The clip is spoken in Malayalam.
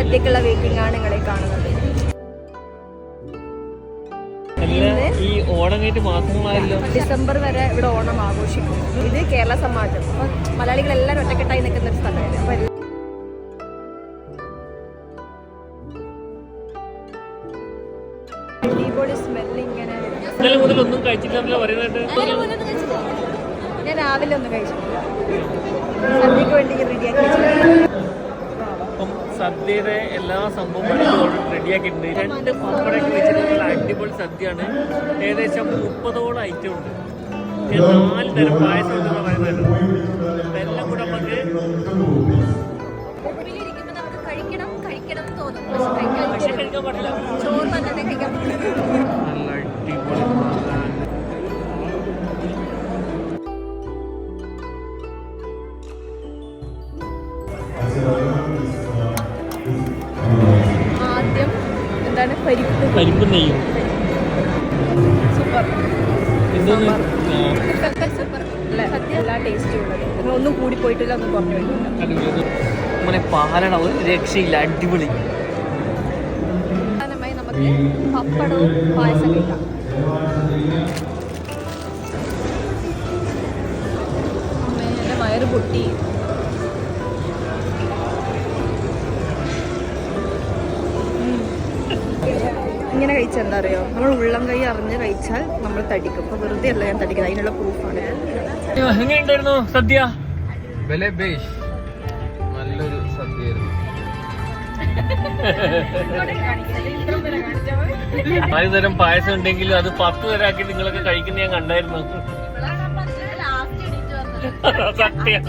സദ്യക്കുള്ള വെയിറ്റിംഗ് ആണ് നിങ്ങളെ കാണുന്നത്. ഈ ഓണം കഴിഞ്ഞിട്ട് മാസങ്ങളായല്ലോ. ഡിസംബർ വരെ ഇവിടെ ഓണം ആഘോഷിക്കും. ഇത് കേരള സമാജം. അപ്പം മലയാളികളെല്ലാവരും ഒറ്റക്കെട്ടായി നിൽക്കുന്ന ഒരു സ്ഥലമാണ്. അപ്പം അടിപൊളി സ്മെല്ല് ഇങ്ങനെ. ഒന്നും കഴിച്ചിട്ടില്ല പറയുന്നുണ്ട്. ഞാൻ രാവിലെ ഒന്നും കഴിച്ചിട്ടില്ല. സദ്യക്ക് വേണ്ടി റെഡിയാക്കി വെച്ചിട്ടുണ്ട്. സദ്യയുടെ എല്ലാ സംഭവങ്ങളും റെഡിയാക്കിയിട്ടുണ്ട്. 2 പപ്പടമൊക്കെ വെച്ചിട്ടുള്ള അടിപൊളി സദ്യയാണ്. ഏകദേശം 30ഓളം ഐറ്റം ഉണ്ട്. 4 തരം പായസം എന്ന് പറയുന്നുണ്ട്. എല്ലാം കൂടെ നമുക്ക് കഴിക്കാൻ പാടില്ല. ചോറ് തന്നെ കഴിക്കാൻ പറ്റില്ല. നല്ല അടിപൊളി ആദ്യം എന്താണ് പരിപ്പ് നെയ്യും സൂപ്പർ സൂപ്പർ എല്ലാ ടേസ്റ്റും ഉള്ളത്. ഒന്നും കൂടി പോയിട്ടില്ല, ഒന്നും കുറഞ്ഞു പോയിട്ടില്ല. അങ്ങനെ പാലട ഒരു രക്ഷയില്ല, അടിപൊളി. പ്രധാനമായി നമുക്ക് പപ്പടവും പായസം കിട്ടാം. എൻ്റെ വയറ് പൊട്ടി. ഇങ്ങനെ കഴിച്ചാൽ എന്താ അറിയോ, നമ്മൾ ഉള്ളം കൈ അറിഞ്ഞ് കഴിച്ചാൽ നമ്മൾ തടിക്കും. അപ്പോൾ വെറുതെ അല്ല ഞാൻ തടിക്കുന്നത്, അതിനുള്ള പ്രൂഫാണ്. എങ്ങനെയുണ്ടായിരുന്നു സദ്യ? നല്ലൊരു സദ്യയായിരുന്നു. 4 തരം പായസം ഉണ്ടെങ്കിലും അത് 10 തരാക്കി നിങ്ങളൊക്കെ കഴിക്കുന്ന ഞാൻ കണ്ടായിരുന്നു. സത്യം